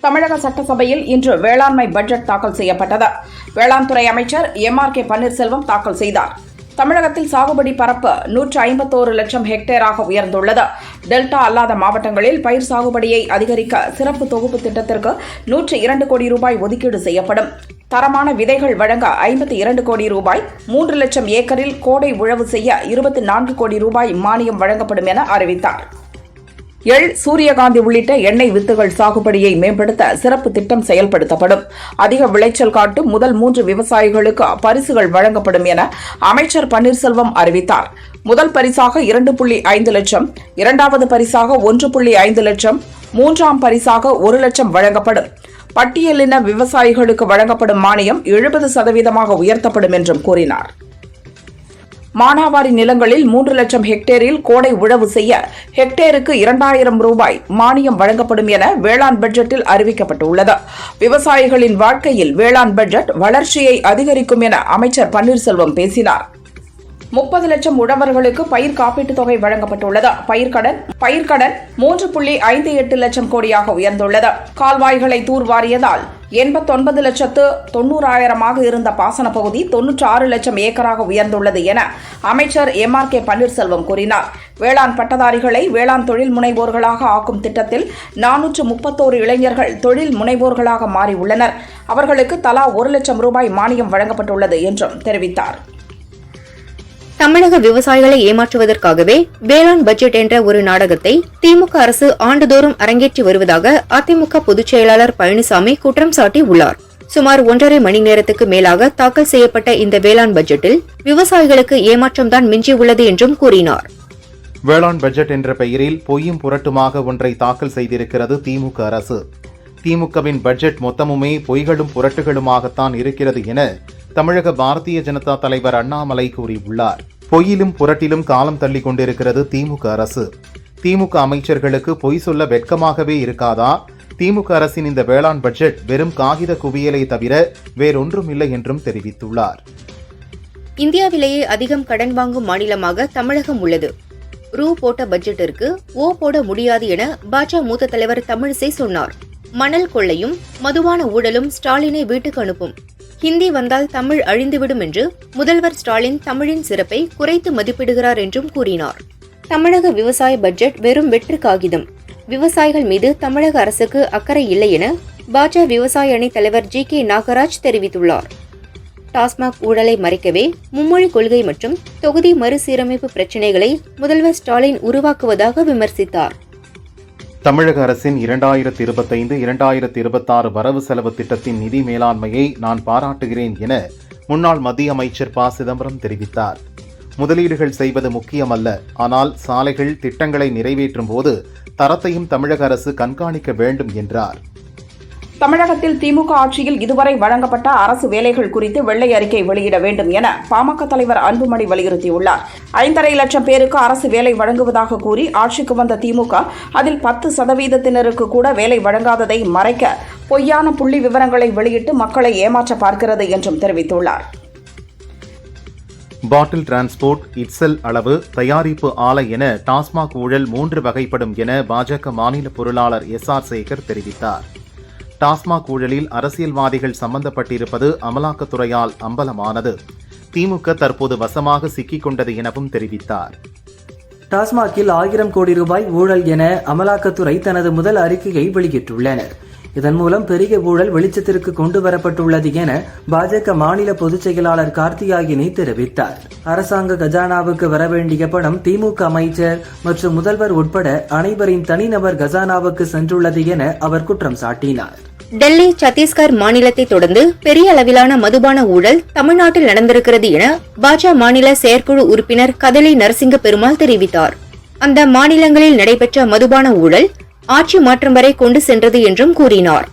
தமிழக சட்டசபையில் இன்று வேளாண்மை பட்ஜெட் தாக்கல் செய்யப்பட்டது. வேளாண் துறை அமைச்சர் எம்.ஆர்.கே. பன்னீர்செல்வம் தாக்கல் செய்தார். தமிழகத்தில் சாகுபடி பரப்பு 151 லட்சம் ஹெக்டேராக உயர்ந்துள்ளது. டெல்டா அல்லாத மாவட்டங்களில் பயிர் சாகுபடியை அதிகரிக்க சிறப்பு தொகுப்பு திட்டத்திற்கு 102 கோடி ரூபாய் ஒதுக்கீடு செய்யப்படும். தரமான விதைகள் வழங்க 52 கோடி ரூபாய், 3 லட்சம் ஏக்கரில் கோடை உழவு செய்ய 24 கோடி ரூபாய் மானியம் வழங்கப்படும் என அறிவித்தார். எள், சூரியகாந்தி உள்ளிட்ட எண்ணெய் வித்துகள் சாகுபடியை மேம்படுத்த சிறப்பு திட்டம் செயல்படுத்தப்படும். அதிக விளைச்சல் காட்டும் முதல் 3 விவசாயிகளுக்கு பரிசுகள் வழங்கப்படும் என அமைச்சர் பன்னீர்செல்வம் அறிவித்தார். முதல் பரிசாக 2.5 லட்சம், இரண்டாவது பரிசாக 1.5 லட்சம், மூன்றாம் பரிசாக 1 லட்சம் வழங்கப்படும். பட்டியலின விவசாயிகளுக்கு வழங்கப்படும் மானியம் 70% உயர்த்தப்படும் என்றும் கூறினார். மானாவாரி நிலங்களில் 3 லட்சம் ஹெக்டேரில் கோடை உழவு செய்ய ஹெக்டேருக்கு 2000 ரூபாய் மானியம் வழங்கப்படும் என வேளாண் பட்ஜெட்டில் அறிவிக்கப்பட்டுள்ளது. விவசாயிகளின் வாழ்க்கையில் வேளாண் பட்ஜெட் வளர்ச்சியை அதிகரிக்கும் என அமைச்சர் பன்னீர்செல்வம் பேசினார். 30 லட்சம் உழவர்களுக்கு பயிர் காப்பீட்டுத் தொகை வழங்கப்பட்டுள்ளது. பயிர்க்கடன் 3.58 லட்சம் கோடியாக உயர்ந்துள்ளது. கால்வாய்களை தூர்வாரியதால் 89,90,000 இருந்த பாசன பகுதி 96 லட்சம் ஏக்கராக உயர்ந்துள்ளது என அமைச்சர் எம்.ஆர்.கே. பன்னீர்செல்வம் கூறினார். வேளாண் பட்டதாரிகளை வேளாண் தொழில் முனைவோர்களாக ஆக்கும் திட்டத்தில் 431 இளைஞர்கள் தொழில் முனைவோர்களாக மாறியுள்ளனர். அவர்களுக்கு தலா 1 லட்சம் ரூபாய் மானியம் வழங்கப்பட்டுள்ளது என்றும் தெரிவித்தார். தமிழக விவசாயிகளை ஏமாற்றுவதற்காகவே வேளாண் பட்ஜெட் என்ற ஒரு நாடகத்தை திமுக அரசு ஆண்டுதோறும் அரங்கேற்றி வருவதாக அதிமுக பொதுச் செயலாளர் பழனிசாமி குற்றம் சாட்டியுள்ளார். சுமார் 1.5 மணி நேரத்துக்கு மேலாக தாக்கல் செய்யப்பட்ட இந்த வேளாண் பட்ஜெட்டில் விவசாயிகளுக்கு ஏமாற்றம்தான் மிஞ்சியுள்ளது என்றும் கூறினார். வேளாண் பட்ஜெட் என்ற பெயரில் பொய்யும் புரட்டுமாக ஒன்றை தாக்கல் செய்திருக்கிறது திமுக அரசு. திமுகவின் பட்ஜெட் மொத்தமுமே பொய்களும் புரட்டுகளுமாகத்தான் இருக்கிறது என தமிழக பாரதிய ஜனதா தலைவர் அண்ணாமலை கூறியுள்ளார். பொய்யிலும் புரட்டிலும் காலம் தள்ளி கொண்டிருக்கிறது திமுக அரசு. திமுக அமைச்சர்களுக்கு பொய் சொல்ல வெட்கமாகவே இருக்காதா? திமுக அரசின் இந்த வேளாண் பட்ஜெட் வெறும் காகித குவியலை தவிர வேறொன்றுமில்லை என்றும் தெரிவித்துள்ளார். இந்தியாவிலேயே அதிகம் கடன் வாங்கும் மாநிலமாக தமிழகம் உள்ளது. போட்ட பட்ஜெட்டிற்கு போட முடியாது என பாஜக மூத்த தலைவர் தமிழிசை சொன்னார். மணல் கொள்ளையும் மதுபான ஊழலும் ஸ்டாலினை வீட்டுக்கு அனுப்பும். ஹிந்தி வந்தால் தமிழ் அழிந்துவிடும் என்று முதல்வர் ஸ்டாலின் தமிழின் சிறப்பை குறைத்து மதிப்பிடுகிறார் என்றும் கூறினார். தமிழக விவசாய பட்ஜெட் வெறும் வெற்று காகிதம். விவசாயிகள் மீது தமிழக அரசுக்கு அக்கறை இல்லை என பாஜக விவசாய அணி தலைவர் ஜி.கே. நாகராஜ் தெரிவித்துள்ளார். டாஸ்மாக் ஊழலை மறைக்கவே மும்மொழி கொள்கை மற்றும் தொகுதி மறுசீரமைப்பு பிரச்சினைகளை முதல்வர் ஸ்டாலின் உருவாக்குவதாக விமர்சித்தார். தமிழக அரசின் 2025-2026 வரவு செலவு திட்டத்தின் நிதி மேலாண்மையை நான் பாராட்டுகிறேன் என முன்னாள் மத்திய அமைச்சர் ப. சிதம்பரம் தெரிவித்தார். முதலீடுகள் செய்வது முக்கியமல்ல, ஆனால் சாலைகள், திட்டங்களை நிறைவேற்றும் போது தரத்தையும் தமிழக அரசு கண்காணிக்க வேண்டும் என்றார். தமிழகத்தில் திமுக ஆட்சியில் இதுவரை வழங்கப்பட்ட அரசு வேலைகள் குறித்து வெள்ளை அறிக்கை வெளியிட வேண்டும் என பாமக தலைவர் அன்புமணி வலியுறுத்தியுள்ளார். 5.5 லட்சம் பேருக்கு அரசு வேலை வழங்குவதாக கூறி ஆட்சிக்கு வந்த திமுக அதில் 10% கூட வேலை வழங்காததை மறைக்க பொய்யான புள்ளி விவரங்களை வெளியிட்டு மக்களை ஏமாற்ற பார்க்கிறது என்றும் தெரிவித்துள்ளார். பாட்டில் டிரான்ஸ்போர்ட், இட்செல் அளவு, தயாரிப்பு ஆலை என டாஸ்மாக் ஊழல் 3 வகைப்படும் என பாஜக மாநில பொருளாளர் எஸ்.ஆர். சேகர் தெரிவித்தார். டாஸ்மாக் ஊழலில் அரசியல்வாதிகள் சம்பந்தப்பட்டிருப்பது அமலாக்கத்துறையால் அம்பலமானது. திமுக தற்போது வசமாக சிக்கிக் கொண்டது எனவும் தெரிவித்தார். டாஸ்மாகில் 1000 கோடி ரூபாய் ஊழல் என அமலாக்கத்துறை தனது முதல் அறிக்கையை வெளியிட்டுள்ளனர். இதன் மூலம் பெரிய ஊழல் வெளிச்சத்திற்கு கொண்டு வரப்பட்டுள்ளது என பாஜக மாநில பொதுச் செயலாளர் கார்த்தியாயினி தெரிவித்தார். அரசாங்க கஜானாவுக்கு வரவேண்டிய பணம் திமுக அமைச்சர் மற்றும் முதல்வர் உட்பட அனைவரின் தனிநபர் கஜானாவுக்கு சென்றுள்ளது என அவர் குற்றம் சாட்டினார். டெல்லி, சத்தீஸ்கர் மாநிலத்தை தொடர்ந்து பெரிய அளவிலான மதுபான ஊழல் தமிழ்நாட்டில் நடந்திருக்கிறது என பாஜக மாநில செயற்குழு உறுப்பினர் கதலி நரசிங்க பெருமாள் தெரிவித்தார். அந்த மாநிலங்களில் நடைபெற்ற மதுபான ஊழல் ஆட்சி மாற்றம் வரை கொண்டு சென்றது என்றும் கூறினார்.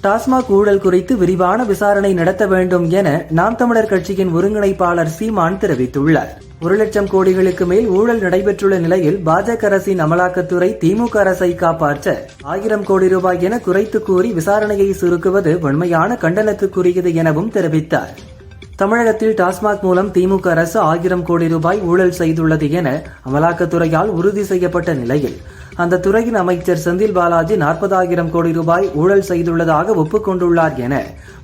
டாஸ்மாக் ஊழல் குறித்து விரிவான விசாரணை நடத்த வேண்டும் என நாம் தமிழர் கட்சியின் ஒருங்கிணைப்பாளர் சீமான் தெரிவித்துள்ளார். 1 லட்சம் கோடிகளுக்கு மேல் ஊழல் நடைபெற்றுள்ள நிலையில் பாஜக அரசின் அமலாக்கத்துறை திமுக அரசை காப்பாற்ற 1000 கோடி ரூபாய் என குறைத்து கூறி விசாரணையை சுருக்குவது வன்மையான கண்டனத்துக்குரியது எனவும் தெரிவித்தார். தமிழகத்தில் டாஸ்மாக் மூலம் திமுக அரசு 1000 கோடி ரூபாய் ஊழல் செய்துள்ளது என அமலாக்கத்துறையால் உறுதி செய்யப்பட்ட நிலையில் அந்த துறையின் அமைச்சர் செந்தில் பாலாஜி 40,000 கோடி ரூபாய் ஊழல் செய்துள்ளதாக ஒப்புக்கொண்டுள்ளார் என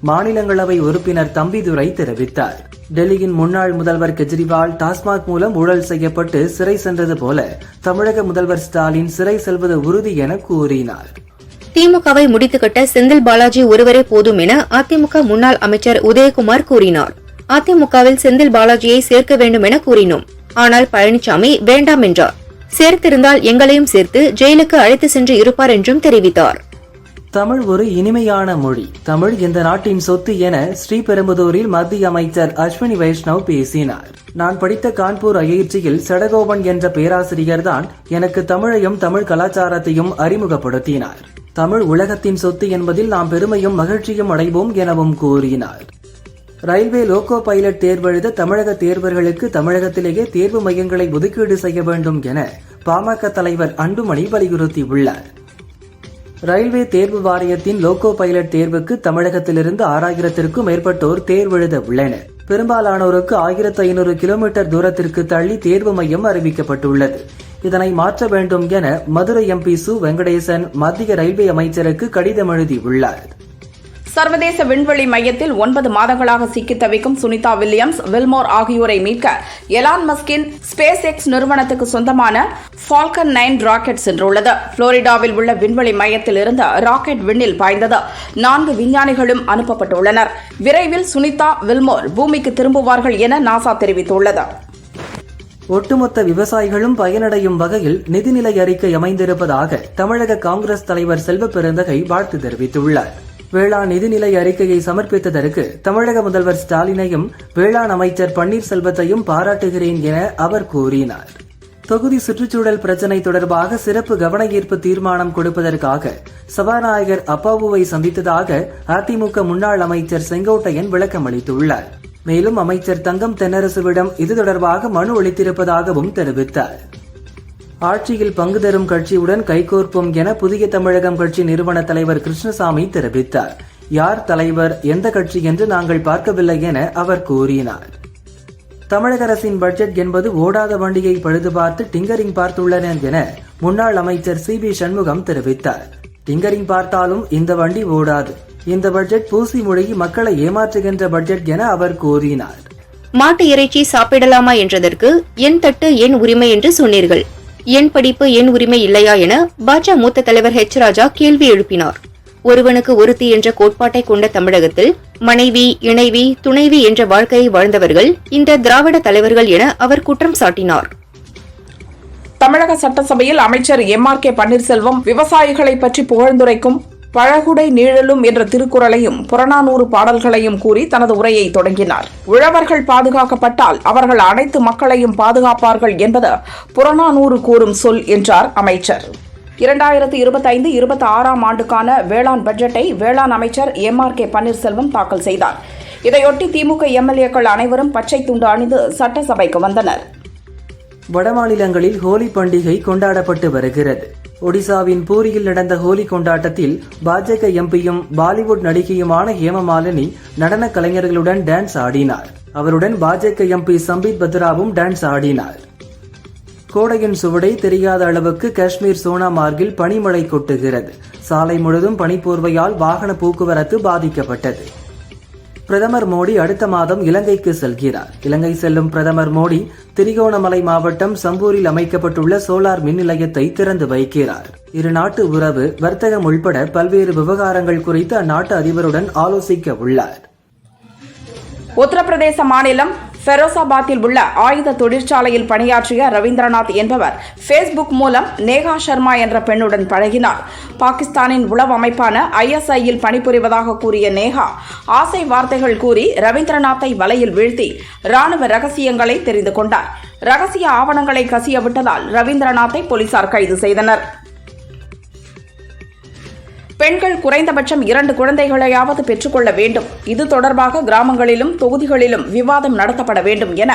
மாநிலங்களவை உறுப்பினர் தம்பிதுரை தெரிவித்தார். டெல்லியின் முன்னாள் முதல்வர் கெஜ்ரிவால் டாஸ்மாக் மூலம் ஊழல் செய்யப்பட்டு சிறை சென்றது போல தமிழக முதல்வர் ஸ்டாலின் சிறை செல்வது உறுதி என கூறினார். திமுகவை முடித்துக்கட்ட செந்தில் பாலாஜி ஒருவரே போதும் என அதிமுக முன்னாள் அமைச்சர் உதயகுமார் கூறினார். அதிமுகவில் செந்தில் பாலாஜியை சேர்க்க வேண்டும் என கூறினோம். ஆனால் பழனிசாமி வேண்டாம் என்றார். சேர்த்திருந்தால் எங்களையும் சேர்த்து ஜெயிலுக்கு அழைத்து சென்று இருப்பார் என்றும் தெரிவித்தார். தமிழ் ஒரு இனிமையான மொழி. தமிழ் இந்த நாட்டின் சொத்து என ஸ்ரீபெரும்புதூரில் மத்திய அமைச்சர் அஸ்வினி வைஷ்ணவ் பேசினார். நான் படித்த கான்பூர் ஐஐடியில் சடகோபன் என்ற பேராசிரியர் தான் எனக்கு தமிழையும் தமிழ் கலாச்சாரத்தையும் அறிமுகப்படுத்தினார். தமிழ் உலகத்தின் சொத்து என்பதில் நாம் பெருமையும் மகிழ்ச்சியும் அடைவோம் எனவும் கூறினார். ரயில்வே லோகோ பைலட் தேர்வெழுத தமிழக தேர்வர்களுக்கு தமிழகத்திலேயே தேர்வு மையங்களை ஒதுக்கீடு செய்ய வேண்டும் என பாமக தலைவர் அன்புமணி வலியுறுத்தியுள்ளார். ரயில்வே தேர்வு வாரியத்தின் லோகோ பைலட் தேர்வுக்கு தமிழகத்திலிருந்து 6,000க்கும் மேற்பட்டோர் தேர்வெழுத உள்ளனர். பெரும்பாலானோருக்கு 1,500 கிலோமீட்டர் தூரத்திற்கு தள்ளி தேர்வு மையம் அறிவிக்கப்பட்டுள்ளது. இதனை மாற்ற வேண்டும் என மதுரை எம்பி சு வெங்கடேசன் மத்திய ரயில்வே அமைச்சருக்கு கடிதம் எழுதியுள்ளார். சர்வதேச விண்வெளி மையத்தில் 9 மாதங்களாக சிக்கி தவிக்கும் சுனிதா வில்லியம்ஸ், வில்மோர் ஆகியோரை மீட்க எலான் மஸ்கின் ஸ்பேஸ் எக்ஸ் நிறுவனத்துக்கு சொந்தமான ஃபால்கன் 9 ராக்கெட் சென்றுள்ளது. புளோரிடாவில் உள்ள விண்வெளி மையத்தில் இருந்து ராக்கெட் விண்ணில் பாய்ந்தது. 4 விஞ்ஞானிகளும் அனுப்பப்பட்டுள்ளனர். விரைவில் சுனிதா, வில்மோர் பூமிக்கு திரும்புவார்கள் என நாசா தெரிவித்துள்ளது. ஒட்டுமொத்த விவசாயிகளும் பயனடையும் வகையில் நிதிநிலை அறிக்கை அமைந்திருப்பதாக தமிழக காங்கிரஸ் தலைவர் செல்வ பெருந்தகை வாழ்த்து தெரிவித்துள்ளார். வேளாண் நிதிநிலை அறிக்கையை சமர்ப்பித்ததற்கு தமிழக முதல்வர் ஸ்டாலினையும் வேளாண் அமைச்சர் பன்னீர்செல்வத்தையும் பாராட்டுகிறேன் என அவர் கூறினார். தொகுதி சுற்றுச்சூழல் பிரச்சினை தொடர்பாக சிறப்பு கவன ஈர்ப்பு தீர்மானம் கொடுப்பதற்காக சபாநாயகர் அப்பாவுவை சந்தித்ததாக அதிமுக முன்னாள் அமைச்சர் செங்கோட்டையன் விளக்கம் அளித்துள்ளார். மேலும் அமைச்சர் தங்கம் தென்னரசுவிடம் இது தொடர்பாக மனு அளித்திருப்பதாகவும் தெரிவித்தார். ஆட்சியில் பங்கு தரும் கட்சியுடன் கைகோர்ப்போம் என புதிய தமிழகம் கட்சி நிறுவன தலைவர் கிருஷ்ணசாமி தெரிவித்தார். யார் தலைவர், எந்த கட்சி என்று நாங்கள் பார்க்கவில்லை என அவர் கூறினார். தமிழக அரசின் பட்ஜெட் என்பது ஓடாத வண்டியை பழுது பார்த்து டிங்கரிங் பார்த்துள்ளனர் என முன்னாள் அமைச்சர் CB சண்முகம் தெரிவித்தார். டிங்கரிங் பார்த்தாலும் இந்த வண்டி ஓடாது. இந்த பட்ஜெட் பூசி மொழி மக்களை ஏமாற்றுகின்ற பட்ஜெட் என அவர் கூறினார். மாட்டு இறைச்சி சாப்பிடலாமா என்றதற்கு என் தட்டு என் உரிமை என்று சொன்னீர்கள். என் படிப்பு என் உரிமை இல்லையா என பாஜக மூத்த தலைவர் ராஜா கேள்வி எழுப்பினார். ஒருவனுக்கு ஒருத்தி என்ற கோட்பாட்டை கொண்ட தமிழகத்தில் மனைவி, இணைவி, துணைவி என்ற வாழ்க்கையை வாழ்ந்தவர்கள் இந்த திராவிட தலைவர்கள் என அவர் குற்றம் சாட்டினார். தமிழக சட்டசபையில் அமைச்சர் MRK பன்னீர்செல்வம் விவசாயிகளை பற்றி புகழ்ந்துரைக்கும் பழகுடை நீழலும் என்ற திருக்குறளையும் புறநானூறு பாடல்களையும் கூறி தனது உரையை தொடங்கினார். உழவர்கள் பாதுகாக்கப்பட்டால் அவர்கள் அனைத்து மக்களையும் பாதுகாப்பார்கள் என்பது புறநானூறு கூறும் சொல் என்றார் அமைச்சர். 2025-26 ஆண்டுக்கான வேளாண் பட்ஜெட்டை வேளாண் அமைச்சர் MRK பன்னீர்செல்வம் தாக்கல் செய்தார். இதையொட்டி திமுக MLA-க்கள் அனைவரும் பச்சை துண்டு அணிந்து சட்டசபைக்கு வந்தனர். வடமாநிலங்களில் ஹோலி பண்டிகை கொண்டாடப்பட்டு வருகிறது. ஒடிசாவின் பூரியில் நடந்த ஹோலி கொண்டாட்டத்தில் பாஜக எம்பியும் பாலிவுட் நடிகையுமான ஹேமமாலினி நடன கலைஞர்களுடன் டான்ஸ் ஆடினார். அவருடன் பாஜக எம்பி சம்பித் பத்ராவும் டான்ஸ் ஆடினார். கோடையின் சுவடை தெரியாத அளவுக்கு காஷ்மீர் சோனாமார்கில் பனிமழை கொட்டுகிறது. சாலை முழுதும் பனிப்போர்வையால் வாகன போக்குவரத்து பாதிக்கப்பட்டது. பிரதமர் மோடி அடுத்த மாதம் இலங்கைக்கு செல்கிறார். இலங்கை செல்லும் பிரதமர் மோடி திரிகோணமலை மாவட்டம் சம்பூரில் அமைக்கப்பட்டுள்ள சோலார் மின் நிலையத்தை திறந்து வைக்கிறார். இரு நாட்டு உறவு, வர்த்தகம் உள்பட பல்வேறு விவகாரங்கள் குறித்து அந்நாட்டு அதிபருடன் ஆலோசிக்க உள்ளார். உத்தரப்பிரதேச மாநிலம் ஃபெரோசாபாத்தில் உள்ள ஆயுத தொழிற்சாலையில் பணியாற்றிய ரவீந்திரநாத் என்பவர் ஃபேஸ்புக் மூலம் நேஹா சர்மா என்ற பெண்ணுடன் பழகினார். பாகிஸ்தானின் உளவு அமைப்பான ISI-யில் பணிபுரிவதாக கூறிய நேஹா ஆசை வார்த்தைகள் கூறி ரவீந்திரநாத்தை வலையில் வீழ்த்தி ராணுவ ரகசியங்களை தெரிந்து கொண்டார். ரகசிய ஆவணங்களை கசிய விட்டதால் ரவீந்திரநாத்தை போலீசார் கைது செய்தனர். பெண்கள் குறைந்தபட்சம் 2 குழந்தைகளையாவது பெற்றுக்கொள்ள வேண்டும். இது தொடர்பாக கிராமங்களிலும் தொகுதிகளிலும் விவாதம் நடத்தப்பட வேண்டும் என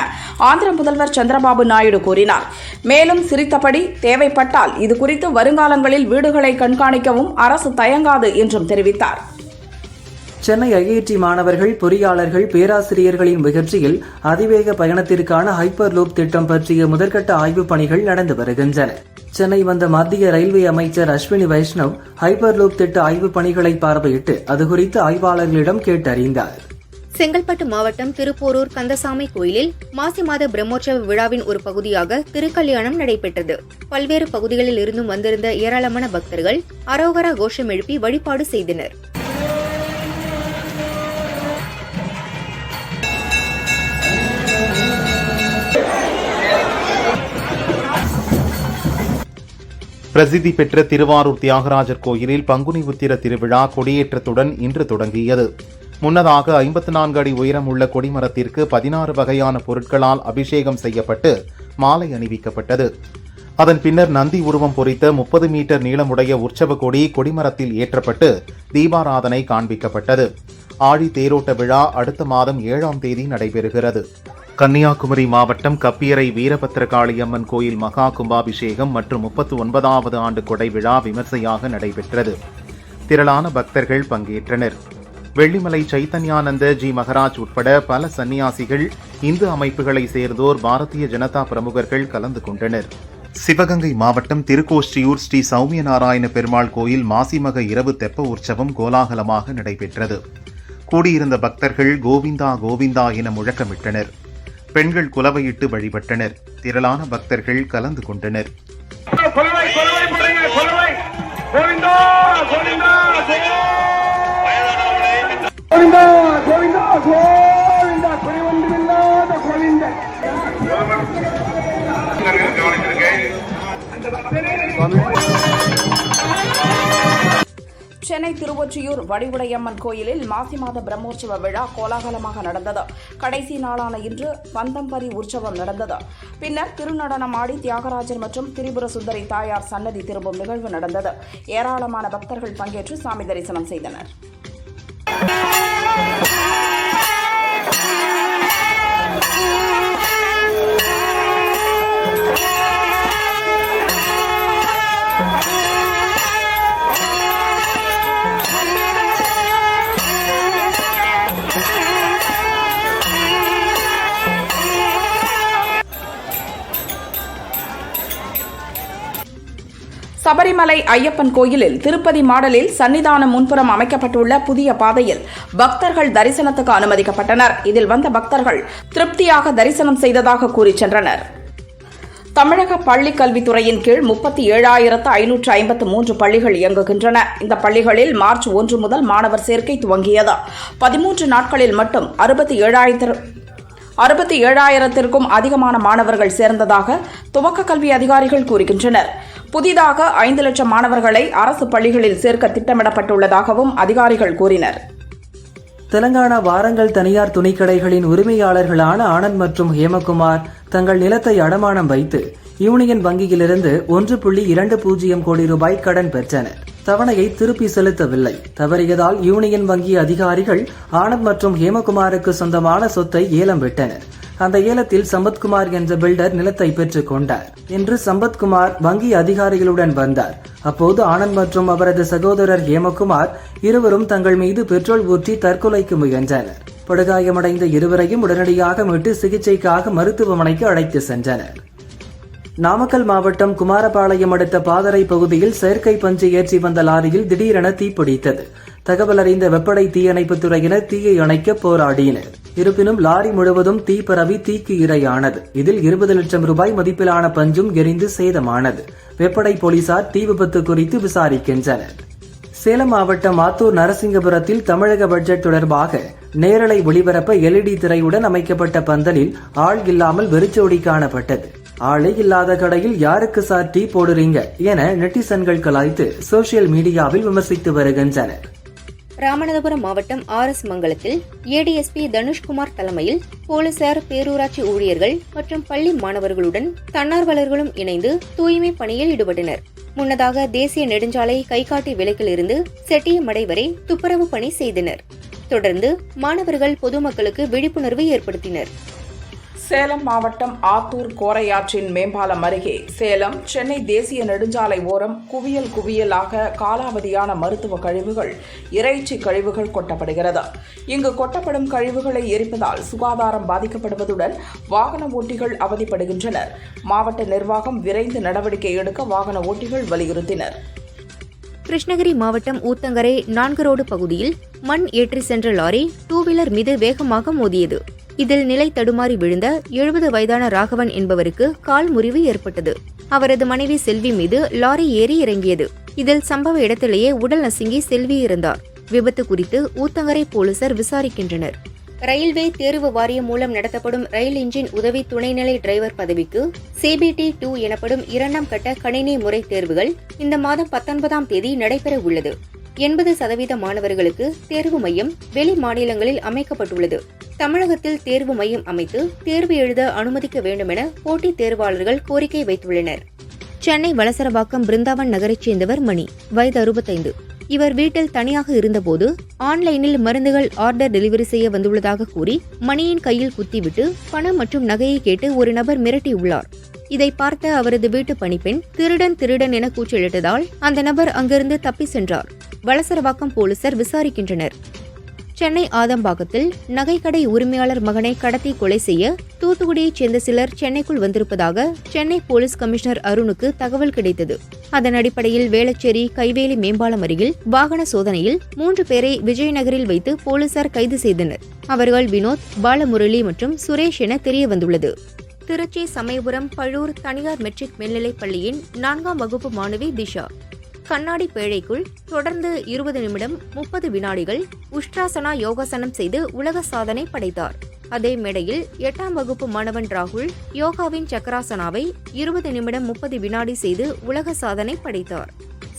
ஆந்திர முதல்வர் சந்திரபாபு நாயுடு கூறினார். மேலும் சிரித்தபடி தேவைப்பட்டால் இது குறித்து வருங்காலங்களில் வீடுகளை கண்காணிக்கவும் அரசு தயங்காது என்றும் தெரிவித்தார். சென்னை IIT மாணவர்கள், பொறியாளர்கள், பேராசிரியர்களின் முயற்சியில் அதிவேக பயணத்திற்கான ஹைப்பர் லூப் திட்டம் பற்றிய முதற்கட்ட ஆய்வுப் பணிகள் நடந்து வருகின்றன. சென்னை வந்த மத்திய ரயில்வே அமைச்சர் அஸ்வினி வைஷ்ணவ் ஹைப்பர் லூப் திட்ட ஆய்வுப் பணிகளை பார்வையிட்டு அது குறித்து ஆய்வாளர்களிடம் கேட்டறிந்தார். செங்கல்பட்டு மாவட்டம் திருப்போரூர் கந்தசாமி கோயிலில் மாசி மாத பிரம்மோற்சவ விழாவின் ஒரு பகுதியாக திருக்கல்யாணம் நடைபெற்றது. பல்வேறு பகுதிகளில் இருந்தும் வந்திருந்த ஏராளமான பக்தர்கள் அரோகரா கோஷம் எழுப்பி வழிபாடு செய்தனர். பிரசித்தி பெற்ற திருவாரூர் தியாகராஜர் கோயிலில் பங்குனி உத்திர திருவிழா கொடியேற்றத்துடன் இன்று தொடங்கியது. முன்னதாக 54 அடி உயரம் உள்ள கொடிமரத்திற்கு 16 வகையான பொருட்களால் அபிஷேகம் செய்யப்பட்டு மாலை அணிவிக்கப்பட்டது. அதன் பின்னர் நந்தி உருவம் பொறித்த 30 மீட்டர் நீளமுடைய உற்சவ கொடி கொடிமரத்தில் ஏற்றப்பட்டு தீபாராதனை காண்பிக்கப்பட்டது. ஆழி தேரோட்ட விழா அடுத்த மாதம் 7ஆம் தேதி நடைபெறுகிறது. கன்னியாகுமரி மாவட்டம் கப்பியரை வீரபத்திரகாளியம்மன் கோயில் மகா கும்பாபிஷேகம் மற்றும் 39வது ஆண்டு கொடை விழா விமர்சையாக நடைபெற்றது. திரளான பக்தர்கள் பங்கேற்றனர். வெள்ளிமலை சைத்தன்யானந்த ஜி மகராஜ் உட்பட பல சன்னியாசிகள், இந்து அமைப்புகளை சேர்ந்தோர், பாரதிய ஜனதா பிரமுகர்கள் கலந்து கொண்டனர். சிவகங்கை மாவட்டம் திருக்கோஷ்டியூர் ஸ்ரீ சௌமிய நாராயண பெருமாள் கோயில் மாசிமக இரவு தெப்ப உற்சவம் கோலாகலமாக நடைபெற்றது. கூடியிருந்த பக்தர்கள் கோவிந்தா கோவிந்தா என முழக்கமிட்டனர். பெண்கள் குலவையிட்டு வழிபட்டனர். திரளான பக்தர்கள் கலந்து கொண்டனர். சென்னை திருவொற்றியூர் வடிவுடையம்மன் கோயிலில் மாசி மாத பிரம்மோற்சவ விழா கோலாகலமாக நடந்தது. கடைசி நாளான இன்று பந்தம்பரி உற்சவம் நடந்தது. பின்னர் திருநடனமாடி தியாகராஜர் மற்றும் திரிபுர சுந்தரி தாயார் சன்னதி திரும்பும் நிகழ்வு நடந்தது. ஏராளமான பக்தர்கள் பங்கேற்று சாமி தரிசனம் செய்தனர். சபரிமலை ஐயப்பன் கோயிலில் திருப்பதி மாடலில் சன்னிதானம் முன்புறம் அமைக்கப்பட்டுள்ள புதிய பாதையில் பக்தர்கள் தரிசனத்துக்கு அனுமதிக்கப்பட்டனர். இதில் வந்த பக்தர்கள் திருப்தியாக தரிசனம் செய்ததாக கூறி சென்றனர். தமிழக பள்ளிக் கல்வித்துறையின் கீழ் 37,553 பள்ளிகள் இயங்குகின்றன. இந்த பள்ளிகளில் மார்ச் 1 முதல் மாணவர் சேர்க்கை துவங்கியது. 13 நாட்களில் மட்டும் 67,000த்திற்கும் அதிகமான மாணவர்கள் சேர்ந்ததாக துவக்க கல்வி அதிகாரிகள் கூறுகின்றனர். புதிதாக 5 லட்சம் மாணவர்களை அரசு பள்ளிகளில் சேர்க்க திட்டமிடப்பட்டுள்ளதாகவும் அதிகாரிகள் கூறினர். தெலங்கானா வாரங்கள் தனியார் துணிக்கடைகளின் உரிமையாளர்களான ஆனந்த் மற்றும் ஹேமகுமார் தங்கள் நிலத்தை அடமானம் வைத்து யூனியன் வங்கியிலிருந்து 1.20 கோடி ரூபாய் கடன் பெற்றனர். தவணையை திருப்பி செலுத்தவில்லை. தவறியதால் யூனியன் வங்கி அதிகாரிகள் ஆனந்த் மற்றும் ஹேமகுமாருக்கு சொந்தமான சொத்தை ஏலம் விட்டனர். அந்த ஏலத்தில் சம்பத்குமார் என்ற பில்டர் நிலத்தை பெற்றுக் கொண்டார். இன்று சம்பத்குமார் வங்கி அதிகாரிகளுடன் வந்தார். அப்போது ஆனந்த் மற்றும் அவரது சகோதரர் ஹேமகுமார் இருவரும் தங்கள் மீது பெட்ரோல் ஊற்றி தற்கொலைக்கு முயன்றனர். படுகாயமடைந்த இருவரையும் உடனடியாக மீட்டு சிகிச்சைக்காக மருத்துவமனைக்கு அழைத்து சென்றனர். நாமக்கல் மாவட்டம் குமாரபாளையம் அடுத்த பாதரை பகுதியில் செயற்கை பஞ்சு ஏற்றி வந்த லாரியில் திடீரென தீப்பிடித்தது. தகவல் அறிந்த வெப்படை தீயணைப்புத் துறையினர் தீயை அணைக்க போராடினர். இருப்பினும் லாரி முழுவதும் தீ பரவி தீக்கு இரையானது. இதில் 20 லட்சம் ரூபாய் மதிப்பிலான பஞ்சும் எரிந்து சேதமானது. வெப்படை போலீசார் தீ விபத்து குறித்து விசாரிக்கின்றனர். சேலம் மாவட்டம் ஆத்தூர் நரசிங்கபுரத்தில் தமிழக பட்ஜெட் தொடர்பாக நேரலை ஒளிபரப்ப LED திரையுடன் அமைக்கப்பட்ட பந்தலில் ஆள் இல்லாமல் வெறிச்சோடி காணப்பட்டது. ஆளே இல்லாத கடையில் யாருக்கு சார் டீ போடுறீங்க என நெட்டிசன்கள் கலாய்த்து சோசியல் மீடியாவில் விமர்சித்து வருகின்றனர். ராமநாதபுரம் மாவட்டம் RS மங்கலத்தில் ADSP தனுஷ்குமார் தலைமையில் போலீசார், பேரூராட்சி ஊழியர்கள் மற்றும் பள்ளி மாணவர்களுடன் தன்னார்வலர்களும் இணைந்து தூய்மை பணியில் ஈடுபட்டனர். முன்னதாக தேசிய நெடுஞ்சாலை கைகாட்டி விலக்கில் இருந்து செட்டியமடை வரை துப்புரவு பணி செய்தனர். தொடர்ந்து மாணவர்கள் பொதுமக்களுக்கு விழிப்புணர்வு ஏற்படுத்தினர். சேலம் மாவட்டம் ஆத்தூர் கோரையாற்றின் மேம்பாலம் அருகே சேலம் சென்னை தேசிய நெடுஞ்சாலை ஓரம் குவியலாக காலாவதியான மருத்துவ கழிவுகள், இறைச்சி கழிவுகள் கொட்டப்படுகிறது. இங்கு கொட்டப்படும் கழிவுகளை எரிப்பதால் சுகாதாரம் பாதிக்கப்படுவதுடன் வாகன ஓட்டிகள் அவதிப்படுகின்றனர். மாவட்ட நிர்வாகம் விரைந்து நடவடிக்கை எடுக்க வாகன ஓட்டிகள் வலியுறுத்தினர். கிருஷ்ணகிரி மாவட்டம் ஊத்தங்கரை 4 ரோடு பகுதியில் மண் ஏற்றி சென்ற லாரி 2 வீலர் மீது வேகமாக மோதியது. இதில் நிலை தடுமாறி விழுந்த 70 வயதான ராகவன் என்பவருக்கு கால் முறிவு ஏற்பட்டது. அவரது மனைவி செல்வி மீது லாரி ஏறி இறங்கியது. இதில் சம்பவ இடத்திலேயே உடல் நசுங்கி செல்வி இறந்தார். விபத்து குறித்து ஊத்தங்கரை போலீசார் விசாரிக்கின்றனர். ரயில்வே தேர்வு வாரியம் மூலம் நடத்தப்படும் ரயில் இன்ஜின் உதவி துணைநிலை டிரைவர் பதவிக்கு CBT 2 எனப்படும் 2ஆம் கட்ட கணினி முறை தேர்வுகள் இந்த மாதம் 19ஆம் தேதி நடைபெற உள்ளது. 80% மாணவர்களுக்கு தேர்வு மையம் வெளி மாநிலங்களில் அமைக்கப்பட்டுள்ளது. தமிழகத்தில் தேர்வு மையம் அமைத்து தேர்வு எழுத அனுமதிக்க வேண்டும் என போட்டித் தேர்வாளர்கள் கோரிக்கை வைத்துள்ளனர். சென்னை வளசரவாக்கம் பிருந்தாவன் நகரைச் சேர்ந்தவர் மணி, வயது 65. இவர் வீட்டில் தனியாக இருந்தபோது ஆன்லைனில் மருந்துகள் ஆர்டர் டெலிவரி செய்ய வந்துள்ளதாக கூறி மணியின் கையில் குத்திவிட்டு பணம் மற்றும் நகையை கேட்டு ஒரு நபர் மிரட்டியுள்ளார். இதை பார்த்த அவரது வீட்டு பணிப்பெண் திருடன் என கூச்சலிட்டதால் அந்த நபர் அங்கிருந்து தப்பி சென்றார். வளசரவாக்கம் போலீசார் விசாரிக்கின்றனர். சென்னை ஆதம்பாக்கத்தில் நகைக்கடை உரிமையாளர் மகனை கடத்தி கொலை செய்ய தூத்துக்குடியைச் சேர்ந்த சிலர் சென்னைக்குள் வந்திருப்பதாக சென்னை போலீஸ் கமிஷனர் அருணுக்கு தகவல் கிடைத்தது. அதன் அடிப்படையில் வேளச்சேரி கைவேலி மேம்பாலம் அருகில் வாகன சோதனையில் 3 பேரை விஜயநகரில் வைத்து போலீசார் கைது செய்தனர். அவர்கள் வினோத், பாலமுரளி மற்றும் சுரேஷ் என தெரியவந்துள்ளது. திருச்சி சமயபுரம் பழூர் தனியார் மெட்ரிக் மேல்நிலைப் பள்ளியின் 4ஆம் வகுப்பு மாணவி திஷா கண்ணாடி பேழைக்குள் தொடர்ந்து 20 நிமிடம் 30 வினாடிகள் உஷ்ட்ராசனா யோகாசனம் செய்து உலக சாதனை படைத்தார். அதே மேடையில் 8ஆம் வகுப்பு மாணவன் ராகுல் யோகாவின் சக்கராசனாவை 20 நிமிடம் 30 வினாடி செய்து உலக சாதனை படைத்தார்.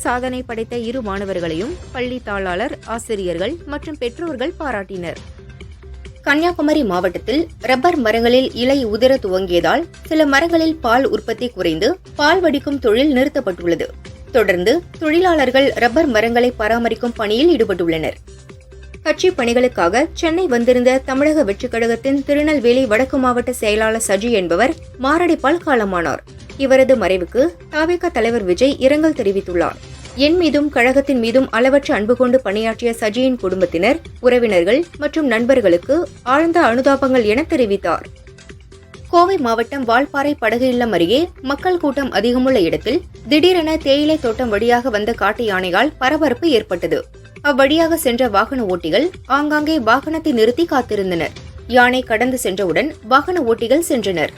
சாதனை படைத்த 2 மாணவர்களையும் பள்ளி தாளாளர், ஆசிரியர்கள் மற்றும் பெற்றோர்கள் பாராட்டினர். கன்னியாகுமரி மாவட்டத்தில் ரப்பர் மரங்களில் இலை உதிர துவங்கியதால் சில மரங்களில் பால் உற்பத்தி குறைந்து பால் வடிக்கும் தொழில் நிறுத்தப்பட்டுள்ளது. தொடர்ந்து தொழிலாளர்கள் ரப்பர் மரங்களை பராமரிக்கும் பணியில் ஈடுபட்டுள்ளனர். கட்சி பணிகளுக்காக சென்னை வந்திருந்த தமிழக வெற்றிக் கழகத்தின் திருநெல்வேலி வடக்கு மாவட்ட செயலாளர் சஜி என்பவர் மாரடைப்பால் காலமானார். இவரது மறைவுக்கு தவிக தலைவர் விஜய் இரங்கல் தெரிவித்துள்ளார். என் மீதும் கழகத்தின் மீதும் அளவற்ற அன்பு கொண்டு பணியாற்றிய சஜியின் குடும்பத்தினர், உறவினர்கள் மற்றும் நண்பர்களுக்கு ஆழ்ந்த அனுதாபங்கள் என தெரிவித்தார். கோவை மாவட்டம் வால்பாறை படகு இல்லம் அருகே மக்கள் கூட்டம் அதிகமுள்ள இடத்தில் திடீரென தேயிலை தோட்டம் வழியாக வந்த காட்டு யானையால் பரபரப்பு ஏற்பட்டது. அவ்வழியாக சென்ற வாகன ஓட்டிகள் ஆங்காங்கே வாகனத்தை நிறுத்தி காத்திருந்தனர். யானை கடந்து சென்றவுடன் வாகன ஓட்டிகள் சென்றனர்.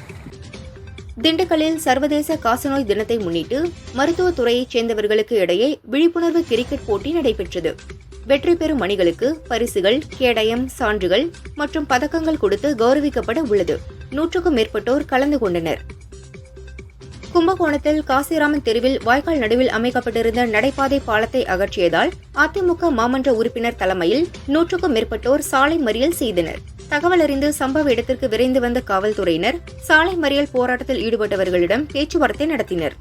திண்டுக்கல்லில் சர்வதேச காசநோய் தினத்தை முன்னிட்டு மருத்துவத்துறையைச் சேர்ந்தவர்களுக்கு இடையே விழிப்புணர்வு கிரிக்கெட் போட்டி நடைபெற்றது. வெற்றி பெறும் அணிகளுக்கு பரிசுகள், கேடயம், சான்றுகள் மற்றும் பதக்கங்கள் கொடுத்து கௌரவிக்கப்பட உள்ளது. 100க்கும் மேற்பட்டோர் கலந்து கொண்டனர். கும்பகோணத்தில் காசிராமன் தெருவில் வாய்க்கால் நடுவில் அமைக்கப்பட்டிருந்த நடைபாதை பாலத்தை அகற்றியதால் அதிமுக மாமன்ற உறுப்பினர் தலைமையில் 100க்கும் மேற்பட்டோர் சாலை மறியல் செய்தனர். தகவல் அறிந்து சம்பவ இடத்திற்கு விரைந்து வந்த காவல்துறையினர் சாலை மறியல் போராட்டத்தில் ஈடுபட்டவர்களிடம் பேச்சுவார்த்தை நடத்தினர்.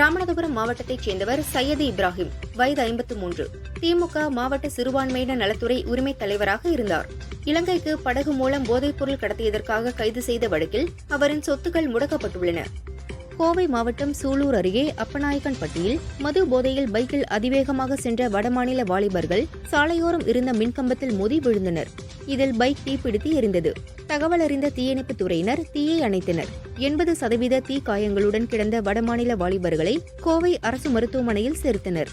ராமநாதபுரம் மாவட்டத்தைச் சேர்ந்தவர் சையது இப்ராஹிம், வயது 53. திமுக மாவட்ட சிறுபான்மையினர் நலத்துறை உரிமைத் தலைவராக இருந்தார். இலங்கைக்கு படகு மூலம் போதைப்பொருள் கடத்தியதற்காக கைது செய்த வழக்கில் அவரின் சொத்துக்கள் முடக்கப்பட்டுள்ளன. கோவை மாவட்டம் சூலூர் அருகே அப்பநாயக்கன்பட்டியில் மது போதையில் பைக்கில் அதிவேகமாக சென்ற வடமாநில வாலிபர்கள் சாலையோரம் இருந்த மின்கம்பத்தில் மோதி விழுந்தனர். இதில் பைக் தீப்பிடித்து எரிந்தது. தகவல் அறிந்த தீயணைப்புத் துறையினர் தீயை அணைத்தனர். 80% தீ காயங்களுடன் கிடந்த வடமாநில வாலிபர்களை கோவை அரசு மருத்துவமனையில் சேர்த்தனர்.